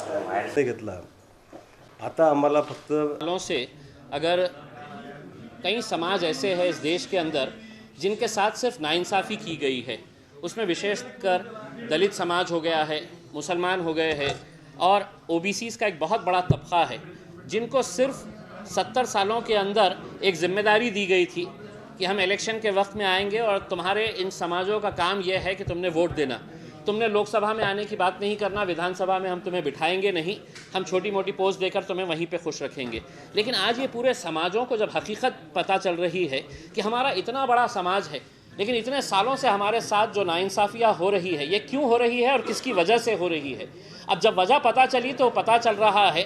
घेतला. आता आम्हाला फक्त सालों से अगर कई समाज ऐसे हैं इस देश के अंदर जिनके साथ सिर्फ नाइंसाफ़ी की गई है, उसमें विशेषकर दलित समाज हो गया है, मुसलमान हो गए हैं और ओबीसीज का एक बहुत बड़ा तबका है जिनको सिर्फ 70 सालों के अंदर एक जिम्मेदारी दी गई थी कि हम इलेक्शन के वक्त में आएंगे और तुम्हारे इन समाजों का काम यह है कि तुमने वोट देना, तुमने लोकसभा में आने की बात नहीं करना, विधानसभा में हम तुम्हें बिठाएंगे नहीं, हम छोटी मोटी पोस्ट देकर तुम्हें वहीं पे खुश रखेंगे। लेकिन आज ये पूरे समाजों को जब हकीकत पता चल रही है कि हमारा इतना बड़ा समाज है लेकिन इतने सालों से हमारे साथ जो नाइंसाफ़ियाँ हो रही है ये क्यों हो रही है और किसकी वजह से हो रही है, अब जब वजह पता चली तो पता चल रहा है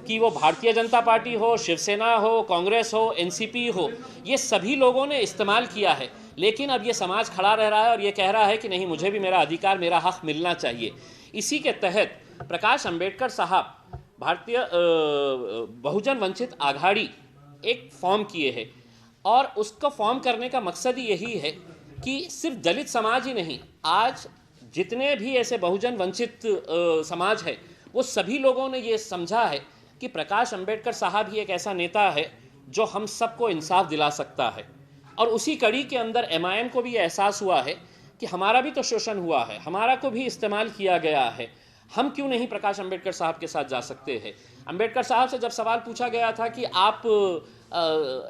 कि वो भारतीय जनता पार्टी हो, शिवसेना हो, कांग्रेस हो, एनसीपी हो, ये सभी लोगों ने इस्तेमाल किया है। लेकिन अब ये समाज खड़ा रह रहा है और ये कह रहा है कि नहीं, मुझे भी मेरा अधिकार, मेरा हक मिलना चाहिए। इसी के तहत प्रकाश अंबेडकर साहब भारतीय बहुजन वंचित आघाड़ी एक फॉर्म किए हैं और उसको फॉर्म करने का मकसद ही यही है कि सिर्फ दलित समाज ही नहीं, आज जितने भी ऐसे बहुजन वंचित समाज है वो सभी लोगों ने ये समझा है कि प्रकाश अंबेडकर साहब ही एक ऐसा नेता है जो हम सबको इंसाफ दिला सकता है। और उसी कड़ी के अंदर एमआईएम को भी ये एहसास हुआ है कि हमारा भी तो शोषण हुआ है, हमारा को भी इस्तेमाल किया गया है, हम क्यों नहीं प्रकाश अंबेडकर साहब के साथ जा सकते हैं। अंबेडकर साहब से जब सवाल पूछा गया था कि आप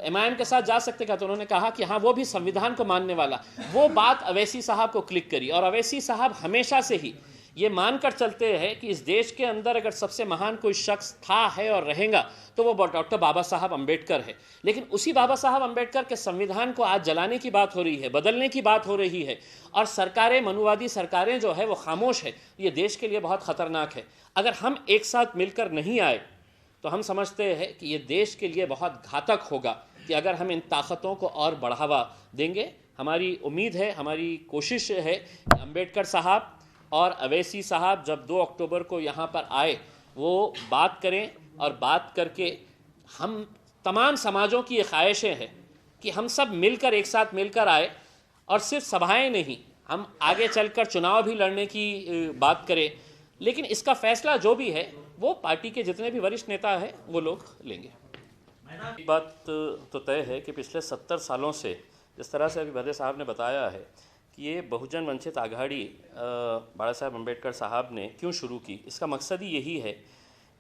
एमआईएम के साथ जा सकते क्या, तो उन्होंने कहा कि हाँ, वो भी संविधान को मानने वाला। वो बात अवैसी साहब को क्लिक करी और अवैसी साहब हमेशा से ही ये मानकर चलते हैं कि इस देश के अंदर अगर सबसे महान कोई शख्स था, है और रहेगा तो वो डॉक्टर बाबा साहब अंबेडकर है। लेकिन उसी बाबा साहब अंबेडकर के संविधान को आज जलाने की बात हो रही है, बदलने की बात हो रही है और सरकारें, मनुवादी सरकारें जो है वो खामोश है। ये देश के लिए बहुत ख़तरनाक है। अगर हम एक साथ मिलकर नहीं आए तो हम समझते हैं कि ये देश के लिए बहुत घातक होगा कि अगर हम इन ताकतों को और बढ़ावा देंगे। हमारी उम्मीद है, हमारी कोशिश है कि अंबेडकर साहब और अवैसी साहब जब 2 अक्टूबर को यहाँ पर आए वो बात करें और बात करके हम तमाम समाजों की ये ख्वाहिशें हैं कि हम सब मिलकर, एक साथ मिलकर आए और सिर्फ सभाएं नहीं, हम आगे चलकर चुनाव भी लड़ने की बात करें। लेकिन इसका फैसला जो भी है वो पार्टी के जितने भी वरिष्ठ नेता हैं वो लोग लेंगे। एक बात तो तय है कि पिछले 70 सालों से, जिस तरह से अभी भदे साहब ने बताया है कि ये बहुजन वंचित आघाड़ी बाबा साहब अम्बेडकर साहब ने क्यों शुरू की, इसका मकसद ही यही है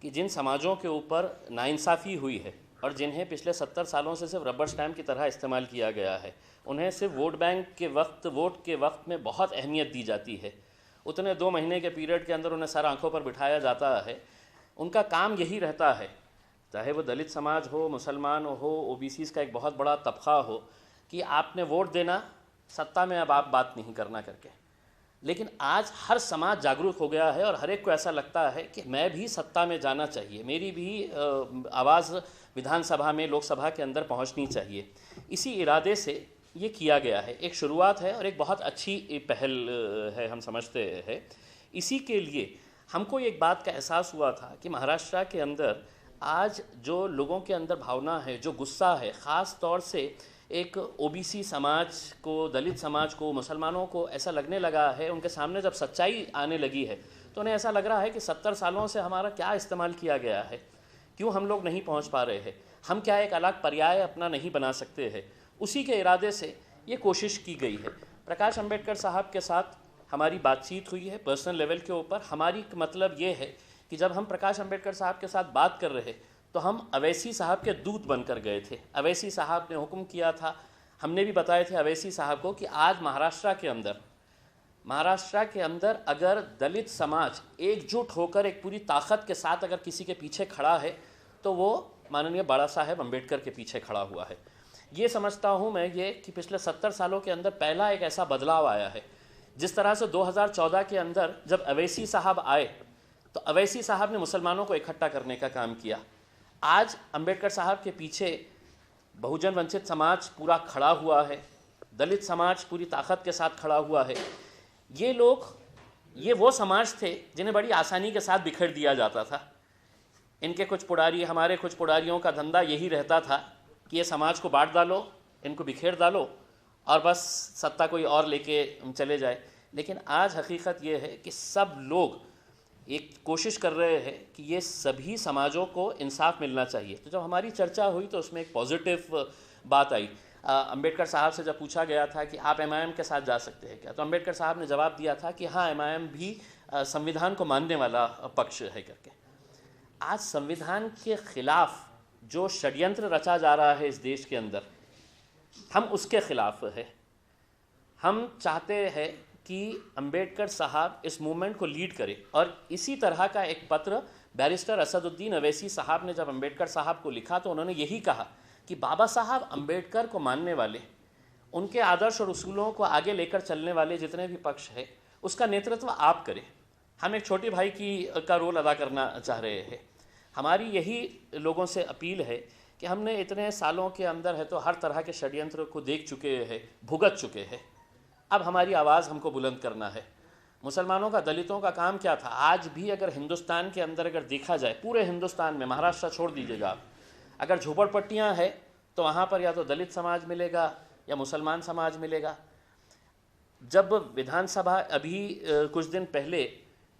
कि जिन समाजों के ऊपर नाइंसाफ़ी हुई है और जिन्हें पिछले 70 सालों से सिर्फ रबर स्टैम्प की तरह इस्तेमाल किया गया है, उन्हें सिर्फ वोट बैंक के वक्त, वोट के वक्त में बहुत अहमियत दी जाती है, उतने 2 महीने के पीरियड के अंदर उन्हें सर आंखों पर बिठाया जाता है। उनका काम यही रहता है, चाहे वो दलित समाज हो, मुसलमान हो, ओबीसीज का एक बहुत बड़ा तबका हो, कि आपने वोट देना, सत्ता में अब आप बात नहीं करना करके। लेकिन आज हर समाज जागरूक हो गया है और हर एक को ऐसा लगता है कि मैं भी सत्ता में जाना चाहिए, मेरी भी आवाज़ विधानसभा में, लोकसभा के अंदर पहुंचनी चाहिए। इसी इरादे से ये किया गया है, एक शुरुआत है और एक बहुत अच्छी पहल है, हम समझते हैं। इसी के लिए हमको एक बात का एहसास हुआ था कि महाराष्ट्र के अंदर आज जो लोगों के अंदर भावना है, जो गुस्सा है, ख़ास तौर से एक ओबीसी समाज को, दलित समाज को, मुसलमानों को ऐसा लगने लगा है, उनके सामने जब सच्चाई आने लगी है तो उन्हें ऐसा लग रहा है कि 70 सालों से हमारा क्या इस्तेमाल किया गया है, क्यों हम लोग नहीं पहुंच पा रहे हैं, हम क्या एक अलग पर्याय अपना नहीं बना सकते हैं। उसी के इरादे से ये कोशिश की गई है। प्रकाश अंबेडकर साहब के साथ हमारी बातचीत हुई है पर्सनल लेवल के ऊपर। हमारी मतलब ये है कि जब हम प्रकाश अंबेडकर साहब के साथ बात कर रहे तो हम अवैसी साहब के दूत बनकर गए थे। अवैसी साहब ने हुक्म किया था, हमने भी बताए थे अवैसी साहब को कि आज महाराष्ट्र के अंदर अगर दलित समाज एकजुट होकर एक पूरी ताकत के साथ अगर किसी के पीछे खड़ा है तो वो माननीय बाबा साहेब अम्बेडकर के पीछे खड़ा हुआ है। ये समझता हूँ मैं ये कि पिछले 70 सालों के अंदर पहला एक ऐसा बदलाव आया है। जिस तरह से 2014 के अंदर जब अवैसी साहब आए तो अवैसी साहब ने मुसलमानों को इकट्ठा करने का काम किया। आज अंबेडकर साहब के पीछे बहुजन वंचित समाज पूरा खड़ा हुआ है, दलित समाज पूरी ताकत के साथ खड़ा हुआ है। ये लोग, ये वो समाज थे जिन्हें बड़ी आसानी के साथ बिखेर दिया जाता था। इनके कुछ पुडारी, हमारे कुछ पुडारियों का धंधा यही रहता था कि ये समाज को बांट डालो, इनको बिखेर डालो और बस सत्ता कोई और लेके चले जाए। लेकिन आज हकीकत ये है कि सब लोग एक कोशिश कर रहे हैं कि ये सभी समाजों को इंसाफ मिलना चाहिए। तो जब हमारी चर्चा हुई तो उसमें एक पॉजिटिव बात आई। अंबेडकर साहब से जब पूछा गया था कि आप एमआईएम के साथ जा सकते हैं क्या, तो अंबेडकर साहब ने जवाब दिया था कि हाँ, एमआईएम भी संविधान को मानने वाला पक्ष है करके। आज संविधान के खिलाफ जो षड्यंत्र रचा जा रहा है इस देश के अंदर, हम उसके खिलाफ है। हम चाहते हैं कि अंबेडकर साहब इस मूवमेंट को लीड करें, और इसी तरह का एक पत्र बैरिस्टर असदुद्दीन अवैसी साहब ने जब अंबेडकर साहब को लिखा तो उन्होंने यही कहा कि बाबा साहब अंबेडकर को मानने वाले, उनके आदर्श और उसूलों को आगे लेकर चलने वाले जितने भी पक्ष है, उसका नेतृत्व आप करें। हम एक छोटे भाई का रोल अदा करना चाह रहे हैं। हमारी यही लोगों से अपील है कि हमने इतने सालों के अंदर है तो हर तरह के षड्यंत्र को देख चुके हैं, भुगत चुके हैं। अब हमारी आवाज़ हमको बुलंद करना है। मुसलमानों का, दलितों का काम क्या था? आज भी अगर हिंदुस्तान के अंदर अगर देखा जाए, पूरे हिंदुस्तान में, महाराष्ट्र छोड़ दीजिएगा आप, अगर झोपड़पट्टियाँ हैं तो वहाँ पर या तो दलित समाज मिलेगा या मुसलमान समाज मिलेगा। जब विधानसभा अभी कुछ दिन पहले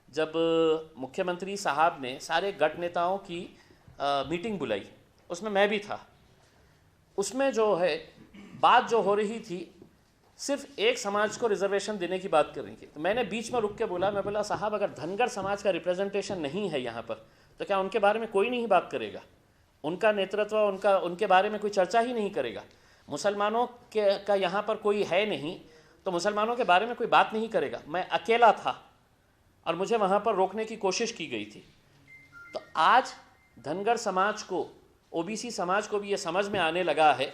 जब मुख्यमंत्री साहब ने सारे गट नेताओं की मीटिंग बुलाई, उसमें मैं भी था। उसमें जो है बात जो हो रही थी, सिर्फ एक समाज को रिजर्वेशन देने की बात कर रही थी। तो मैंने बीच में रुक के बोला, मैं बोला साहब, अगर धनगर समाज का रिप्रेजेंटेशन नहीं है यहाँ पर तो क्या उनके बारे में कोई नहीं बात करेगा? उनका नेतृत्व, उनके बारे में कोई चर्चा ही नहीं करेगा? मुसलमानों का यहाँ पर कोई है नहीं तो मुसलमानों के बारे में कोई बात नहीं करेगा। मैं अकेला था और मुझे वहाँ पर रोकने की कोशिश की गई थी। तो आज धनगर समाज को, ओबीसी समाज को भी ये समझ में आने लगा है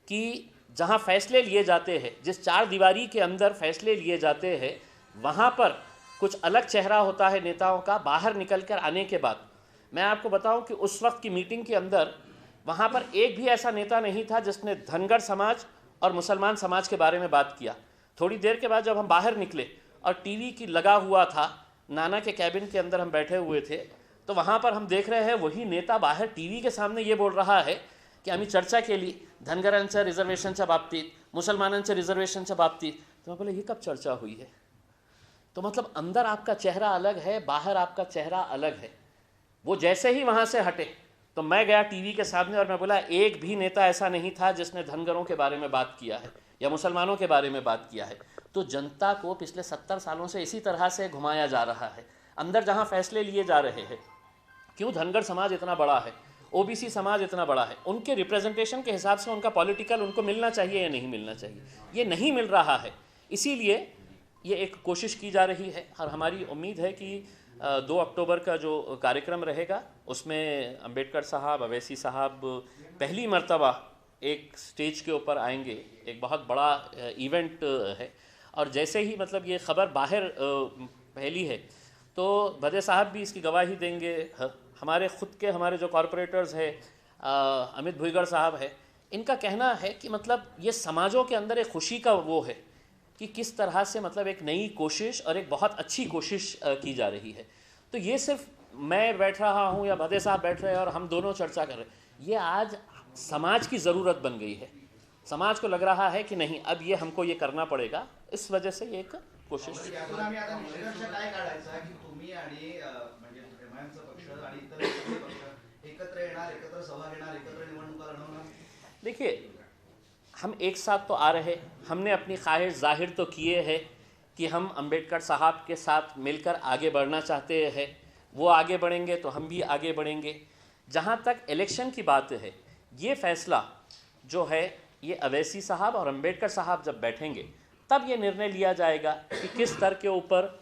कि जहाँ फैसले लिए जाते हैं, जिस चार दीवारी के अंदर फैसले लिए जाते हैं, वहाँ पर कुछ अलग चेहरा होता है नेताओं का बाहर निकल कर आने के बाद। मैं आपको बताऊं कि उस वक्त की मीटिंग के अंदर वहाँ पर एक भी ऐसा नेता नहीं था जिसने धनगर समाज और मुसलमान समाज के बारे में बात किया। थोड़ी देर के बाद जब हम बाहर निकले और टीवी की लगा हुआ था, नाना के कैबिन के अंदर हम बैठे हुए थे, तो वहाँ पर हम देख रहे हैं वही नेता बाहर टीवी के सामने ये बोल रहा है की आम्ही चर्चा केली धनगरांच्या रिझर्वेशनच्या बाबतीत, मुसलमानांच्या रिझर्वेशनच्या बाबतीत। तो मैं बोला ये कब चर्चा हुई है? तो मतलब अंदर आपका चेहरा अलग है, बाहर आपका चेहरा अलग है। वो जैसे ही वहाँ से हटे तो मैं गया टीवी के सामने और मैं बोला एक भी नेता ऐसा नहीं था जिसने धनगरों के बारे में बात किया है या मुसलमानों के बारे में बात किया है। तो जनता को पिछले 70 सालों से इसी तरह से घुमाया जा रहा है। अंदर जहाँ फैसले लिए जा रहे हैं, क्यों धनगर समाज इतना बड़ा है, ओबीसी समाज इतना बड़ा है, उनके रिप्रेजेंटेशन के हिसाब से उनका पॉलिटिकल उनको मिलना चाहिए या नहीं मिलना चाहिए? ये नहीं मिल रहा है। इसीलिए ये एक कोशिश की जा रही है और हमारी उम्मीद है कि 2 अक्टूबर का जो कार्यक्रम रहेगा उसमें अंबेडकर साहब, अवैसी साहब पहली मर्तबा एक स्टेज के ऊपर आएंगे। एक बहुत बड़ा इवेंट है और जैसे ही मतलब ये ख़बर बाहर फैली है तो भदे साहब भी इसकी गवाही देंगे। हमारे ख़ुद के हमारे जो कॉरपोरेटर्स हैं, अमित भुईगढ़ साहब है, इनका कहना है कि मतलब ये समाजों के अंदर एक खुशी का वो है कि किस तरह से मतलब एक नई कोशिश और एक बहुत अच्छी कोशिश की जा रही है। तो ये सिर्फ मैं बैठ रहा हूँ या भदे साहब बैठ रहे हैं और हम दोनों चर्चा कर रहे हैं, ये आज समाज की ज़रूरत बन गई है। समाज को लग रहा है कि नहीं, अब ये हमको ये करना पड़ेगा। इस वजह से ये एक कोशिश। देखिए, हम एक साथ तो आ रहे, हमने अपनी ख्वाहिश जाहिर तो किए है कि हम अंबेडकर साहब के साथ मिलकर आगे बढ़ना चाहते हैं। वो आगे बढ़ेंगे तो हम भी आगे बढ़ेंगे। जहाँ तक इलेक्शन की बात है, ये फैसला जो है ये अवैसी साहब और अंबेडकर साहब जब बैठेंगे तब ये निर्णय लिया जाएगा कि किस स्तर के ऊपर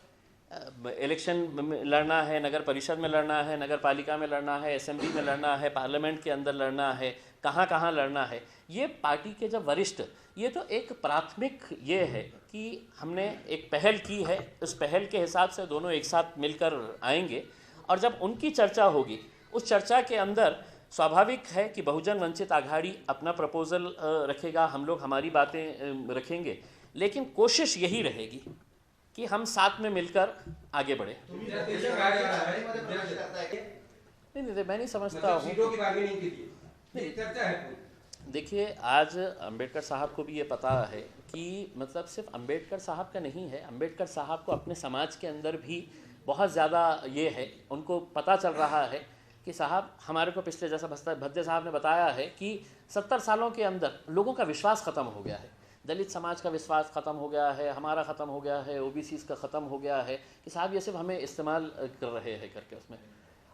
इलेक्शन लड़ना है, नगर परिषद में लड़ना है, नगर पालिका में लड़ना है, असेंबली में लड़ना है, पार्लियामेंट के अंदर लड़ना है, कहाँ कहाँ लड़ना है। ये पार्टी के जब वरिष्ठ, ये तो एक प्राथमिक ये है कि हमने एक पहल की है, उस पहल के हिसाब से दोनों एक साथ मिलकर आएंगे और जब उनकी चर्चा होगी उस चर्चा के अंदर स्वाभाविक है कि बहुजन वंचित आघाड़ी अपना प्रपोज़ल रखेगा, हम लोग हमारी बातें रखेंगे, लेकिन कोशिश यही रहेगी कि हम साथ में मिलकर आगे बढ़े। नहीं, मैं नहीं समझता हूँ। देखिए, आज अंबेडकर साहब को भी ये पता है कि मतलब सिर्फ अंबेडकर साहब का नहीं है, अंबेडकर साहब को अपने समाज के अंदर भी बहुत ज़्यादा ये है, उनको पता चल रहा है कि साहब हमारे को पिछले, जैसा भद्दे साहब ने बताया है कि 70 सालों के अंदर लोगों का विश्वास ख़त्म हो गया है, दलित समाज का विश्वास ख़त्म हो गया है, हमारा ख़त्म हो गया है, ओबीसीज़ का ख़त्म हो गया है कि साहब ये सिर्फ हमें इस्तेमाल कर रहे हैं करके उसमें।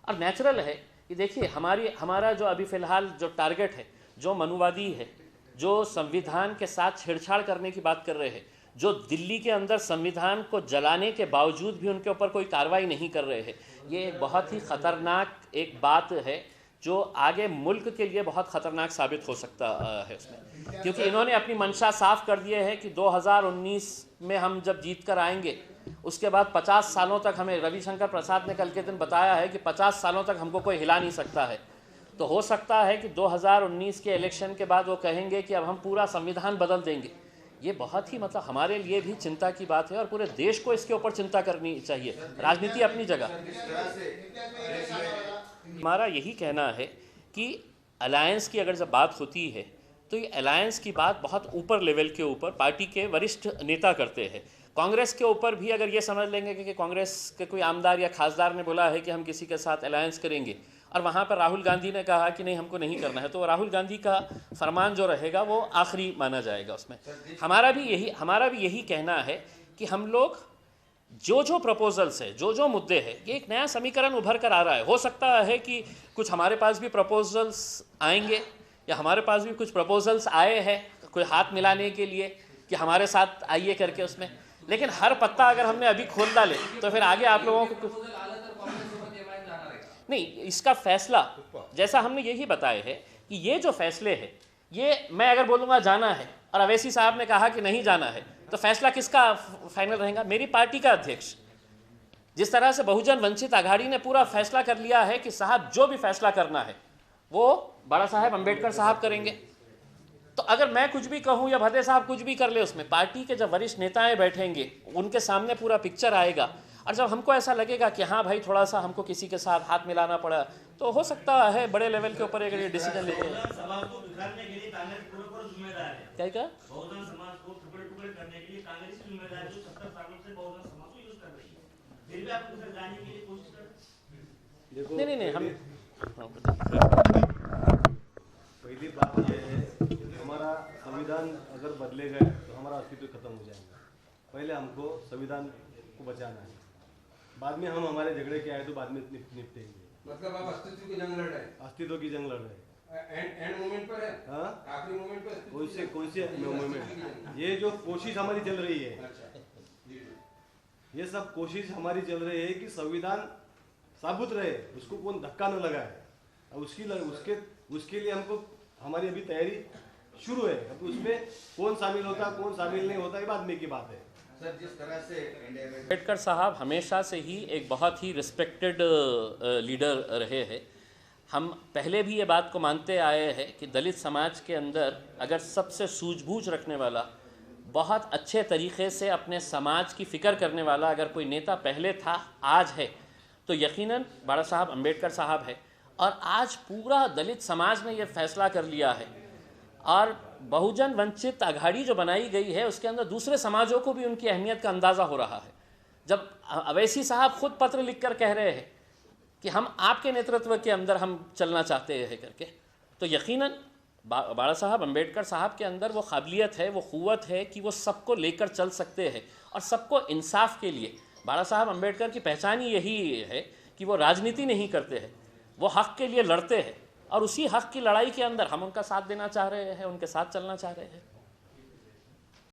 और नेचुरल है कि देखिए हमारा जो अभी फ़िलहाल जो टारगेट है, जो मनुवादी है, जो संविधान के साथ छेड़छाड़ करने की बात कर रहे हैं, जो दिल्ली के अंदर संविधान को जलाने के बावजूद भी उनके ऊपर कोई कार्रवाई नहीं कर रहे हैं, ये एक बहुत ही ख़तरनाक एक बात है जो आगे मुल्क के लिए बहुत ख़तरनाक साबित हो सकता है उसमें, क्योंकि इन्होंने अपनी मंशा साफ कर दिए है कि 2019 में हम जब जीत कर आएंगे उसके बाद 50 सालों तक, हमें रविशंकर प्रसाद ने कल के दिन बताया है कि 50 सालों तक हमको कोई हिला नहीं सकता है। तो हो सकता है कि 2019 के इलेक्शन के बाद वो कहेंगे कि अब हम पूरा संविधान बदल देंगे। ये बहुत ही मतलब हमारे लिए भी चिंता की बात है और पूरे देश को इसके ऊपर चिंता करनी चाहिए। राजनीति अपनी जगह, हमारा यही कहना है कि अलायंस की अगर जब बात होती है तो ये अलायंस की बात बहुत ऊपर लेवल के ऊपर पार्टी के वरिष्ठ नेता करते हैं। कांग्रेस के ऊपर भी अगर ये समझ लेंगे कि कांग्रेस के कोई आमदार या खासदार ने बोला है कि हम किसी के साथ अलायंस करेंगे और वहाँ पर राहुल गांधी ने कहा कि नहीं हमको नहीं करना है, तो राहुल गांधी का फरमान जो रहेगा वो आखिरी माना जाएगा उसमें। हमारा भी यही कहना है कि हम लोग जो प्रपोजल्स है, जो मुद्दे हैं, ये एक नया समीकरण उभर कर आ रहा है। हो सकता है कि कुछ हमारे पास भी प्रपोजल्स आएंगे या हमारे पास भी कुछ प्रपोजल्स आए हैं कोई हाथ मिलाने के लिए कि हमारे साथ आइए करके उसमें, लेकिन हर पत्ता अगर हमने अभी खोल डाले तो फिर आगे आप लोगों को नहीं, इसका फैसला जैसा हमने यही बताए है कि ये जो फैसले हैं, ये मैं अगर बोलूँगा जाना है और अवैसी साहब ने कहा कि नहीं जाना है, तो फैसला किसका फाइनल रहेगा? मेरी पार्टी का अध्यक्ष। जिस तरह से बहुजन वंचित आघाड़ी ने पूरा फैसला कर लिया है कि साहब जो भी फैसला करना है वो बड़ा साहब अंबेडकर साहब करेंगे, तो अगर मैं कुछ भी कहूँ या भद्दे साहब कुछ भी कर ले, उसमें पार्टी के जब वरिष्ठ नेताएं बैठेंगे उनके सामने पूरा पिक्चर आएगा और जब हमको ऐसा लगेगा कि हाँ भाई थोड़ा सा हमको किसी के साथ हाथ मिलाना पड़ा, तो हो सकता है बड़े लेवल के ऊपर अगर ये डिसीजन लेते हैं। क्या क्या नहीं हम पहली बात यह है हमारा संविधान अगर बदले गए तो हमारा अस्तित्व खत्म हो जाएगा। पहले हमको संविधान को बचाना है, बाद में हम हमारे झगड़े के आए तो बाद में निपटेंगे। मतलब आप अस्तित्व की जंग लड़ रहे हैं? अस्तित्व की जंग लड़ रहे हैं। एंड मोमेंट पर है? हाँ, आखिरी मोमेंट पर? कौन से मोमेंट? ये जो कोशिश हमारी चल रही है, ये सब कोशिश हमारी चल रही है कि संविधान साबुत रहे, उसको कौन धक्का न लगाए। अब उसके लिए हमको हमारी अभी तैयारी शुरू है। अब उसमें कौन शामिल होता कौन शामिल नहीं होता ये बाद में की बात है। सर, जिस तरह से अम्बेडकर साहब हमेशा से ही एक बहुत ही रिस्पेक्टेड लीडर रहे हैं। हम पहले भी ये बात को मानते आए हैं कि दलित समाज के अंदर अगर सबसे सूझबूझ रखने वाला, बहुत अच्छे तरीक़े से अपने समाज की फ़िक्र करने वाला अगर कोई नेता पहले था, आज है, तो यकीनन बाबा साहब अम्बेडकर साहब है। और आज पूरा दलित समाज ने ये फैसला कर लिया है और बहुजन वंचित आघाड़ी जो बनाई गई है उसके अंदर दूसरे समाजों को भी उनकी अहमियत का अंदाज़ा हो रहा है। जब अवैसी साहब खुद पत्र लिखकर कह रहे हैं कि हम आपके नेतृत्व के अंदर हम चलना चाहते हैं करके, तो यकीनन बाबा साहब अम्बेडकर साहब के अंदर वो काबिलियत है, वो क़ुव्वत है कि वो सबको लेकर चल सकते हैं और सबको इंसाफ के लिए। बाबा साहब अम्बेडकर की पहचान ही यही है कि वो राजनीति नहीं करते हैं, वो हक़ के लिए लड़ते हैं और उसी हक़ की लड़ाई के अंदर हम उनका साथ देना चाह रहे हैं, उनके साथ चलना चाह रहे हैं।